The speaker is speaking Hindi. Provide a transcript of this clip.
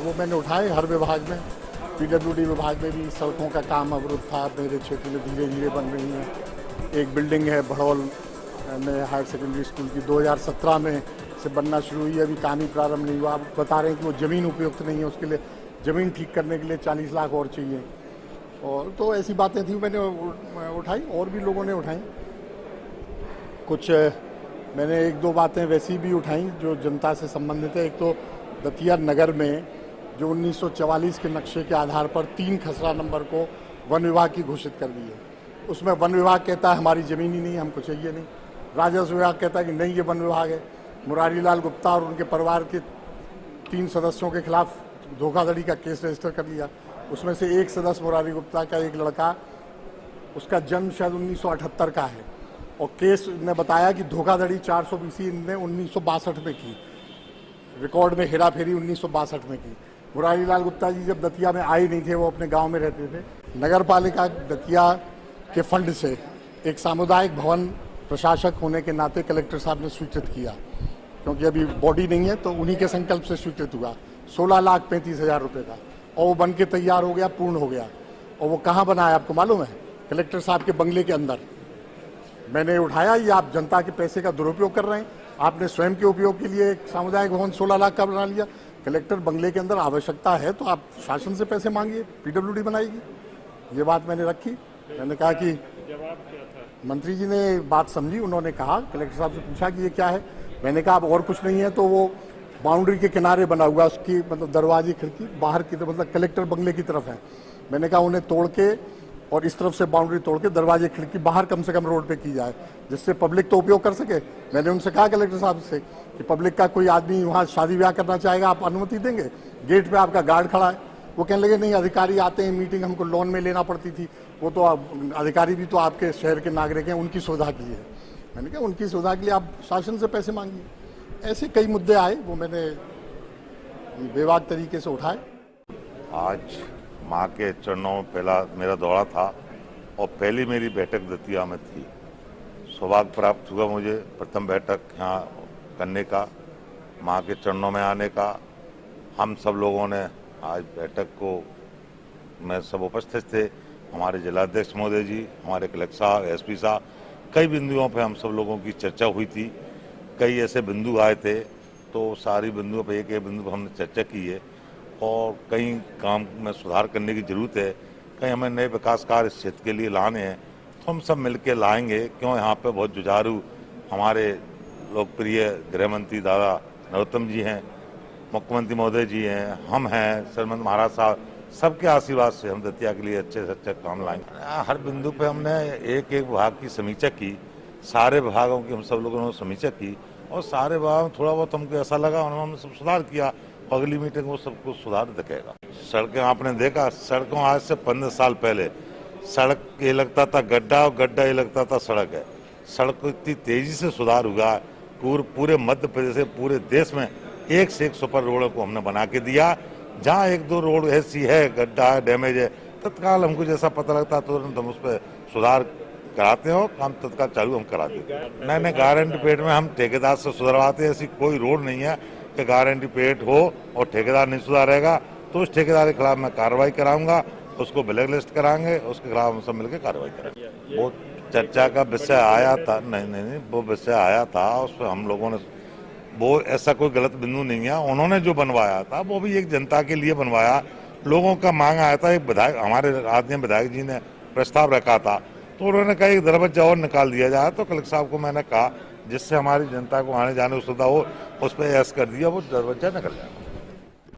वो मैंने उठाए हर विभाग में। पीडब्ल्यूडी विभाग में भी सड़कों का काम अवरुद्ध था, मेरे क्षेत्र में धीरे धीरे बन रही हैं। एक बिल्डिंग है भड़ौल में हायर सेकेंडरी स्कूल की, 2017 में से बनना शुरू हुई, अभी काम ही प्रारंभ नहीं हुआ। आप बता रहे हैं कि वो ज़मीन उपयुक्त नहीं है, उसके लिए ज़मीन ठीक करने के लिए 40 लाख और चाहिए। और तो ऐसी बातें थी मैंने उठाई, और भी लोगों ने उठाई। कुछ मैंने एक दो बातें वैसी भी उठाई जो जनता से संबंधित है। एक तो दतिया नगर में जो 1944 के नक्शे के आधार पर 3 खसरा नंबर को वन विभाग की घोषित कर दी है। उसमें वन विभाग कहता है हमारी ज़मीन ही नहीं, हमको चाहिए नहीं। राजस्व विभाग कहता है कि नहीं, ये वन विभाग है। मुरारी लाल गुप्ता और उनके परिवार के 3 सदस्यों के खिलाफ धोखाधड़ी का केस रजिस्टर कर लिया। उसमें से एक सदस्य मुरारी गुप्ता का एक लड़का, उसका जन्म शायद 1978 का है, और केस ने बताया कि धोखाधड़ी 420 ने 1962 में की, रिकॉर्ड में हेराफेरी 1962 में की। मुरारी लाल गुप्ता जी जब दतिया में आए नहीं थे, वो अपने गांव में रहते थे। नगर पालिका दतिया के फंड से एक सामुदायिक भवन प्रशासक होने के नाते कलेक्टर साहब ने स्वीकृत किया, क्योंकि अभी बॉडी नहीं है तो उन्हीं के संकल्प से स्वीकृत हुआ, 16,35,000 रुपये का, और वो बन के तैयार हो गया, पूर्ण हो गया। और वो कहाँ बना है आपको मालूम है? कलेक्टर साहब के बंगले के अंदर। मैंने उठाया, ये आप जनता के पैसे का दुरुपयोग कर रहे हैं। आपने स्वयं के उपयोग के लिए एक सामुदायिक भवन 16 लाख का बना लिया। कलेक्टर बंगले के अंदर आवश्यकता है तो आप शासन से पैसे मांगिए, पीडब्ल्यूडी बनाएगी। ये बात मैंने रखी। मैंने कहा कि जवाब क्या था? मंत्री जी ने बात समझी, उन्होंने कहा, कलेक्टर साहब से पूछा कि ये क्या है। मैंने कहा अब और कुछ नहीं है तो वो बाउंड्री के किनारे बना हुआ, उसकी मतलब दरवाजे खिड़की बाहर की तरफ, मतलब कलेक्टर बंगले की तरफ है। मैंने कहा उन्हें तोड़ के और इस तरफ से बाउंड्री तोड़ के दरवाजे खिड़की बाहर कम से कम रोड पे की जाए, जिससे पब्लिक तो उपयोग कर सके। मैंने उनसे कहा कलेक्टर साहब से कि पब्लिक का कोई आदमी वहाँ शादी ब्याह करना चाहेगा, आप अनुमति देंगे? गेट पे आपका गार्ड खड़ा है। वो कहने लगे नहीं, अधिकारी आते हैं, मीटिंग हमको लोन में लेना पड़ती थी। वो तो अधिकारी भी तो आपके शहर के नागरिक हैं, उनकी सुविधा के लिए। मैंने कहा उनकी सुविधा के लिए आप शासन से पैसे मांगिए। ऐसे कई मुद्दे आए, वो मैंने बेबाक तरीके से उठाए। आज माँ के चरणों में पहला मेरा दौरा था और पहली मेरी बैठक दतिया में थी। सौभाग्य प्राप्त हुआ मुझे प्रथम बैठक यहाँ करने का, माँ के चरणों में आने का। हम सब लोगों ने आज बैठक को में सब उपस्थित थे, हमारे जिलाध्यक्ष महोदय जी, हमारे कलेक्टर साहब, एसपी साहब, कई बिंदुओं पे हम सब लोगों की चर्चा हुई थी। कई ऐसे बिंदु आए थे तो सारी बिंदुओं पे एक एक बिंदु पर हमने चर्चा की है, और कई काम में सुधार करने की जरूरत है। कहीं हमें नए विकास कार्य इस क्षेत्र के लिए लाने हैं तो हम सब मिलकर लाएंगे। क्यों, यहाँ पे बहुत जुझारू हमारे लोकप्रिय गृह मंत्री दादा नरोत्तम जी हैं, मुख्यमंत्री महोदय जी हैं, हम हैं, श्रीमंत महाराज साहब, सबके आशीर्वाद से हम दतिया के लिए अच्छे से अच्छे काम लाएंगे। हर बिंदु पे हमने एक एक विभाग की समीक्षा की, सारे विभागों की हम सब लोगों ने समीक्षा की, और सारे विभाग में थोड़ा बहुत हमको ऐसा लगा उन्होंने सब सुधार किया। अगली मीटिंग वो सब कुछ सुधार दिखेगा। सड़कें आपने देखा, सड़कों आज से 15 साल पहले सड़क ये लगता था गड्ढा, और गड्ढा ये लगता था सड़क है। सड़क को इतनी तेजी से सुधार हुआ, पूरे मध्य प्रदेश से पूरे देश में एक से एक सुपर रोडों को हमने बना के दिया। जहाँ एक दो रोड ऐसी है, गड्ढा है, डैमेज है, तत्काल हमको जैसा पता लगता है तुरंत हम उस पर सुधार कराते हो, काम तत्काल चालू हम करा देते हैं। मैंने गारंटी पेड में हम ठेकेदार से सुधरवाते हैं। ऐसी कोई रोड नहीं है कि गारंटी पेड हो और ठेकेदार नहीं सुधारेगा, तो उस ठेकेदार के खिलाफ मैं कार्रवाई कराऊंगा, उसको ब्लैक लिस्ट कराएंगे, उसके खिलाफ हम सब मिलकर कार्रवाई करेंगे। वो चर्चा का विषय आया था, नहीं, वो विषय आया था, उस पर हम लोगों ने, वो ऐसा कोई गलत बिंदु नहीं है। उन्होंने जो बनवाया था वो भी एक जनता के लिए बनवाया, लोगों का मांग आया था। एक विधायक, हमारे आदमी विधायक जी ने प्रस्ताव रखा था, तो उन्होंने कहा एक दरवाजा और निकाल दिया जाए। तो कलेक्टर साहब को मैंने कहा जिससे हमारी जनता को आने जाने की सुविधा हो, उस पर ऐस कर दिया, वो दरवाजा निकल जाएगा।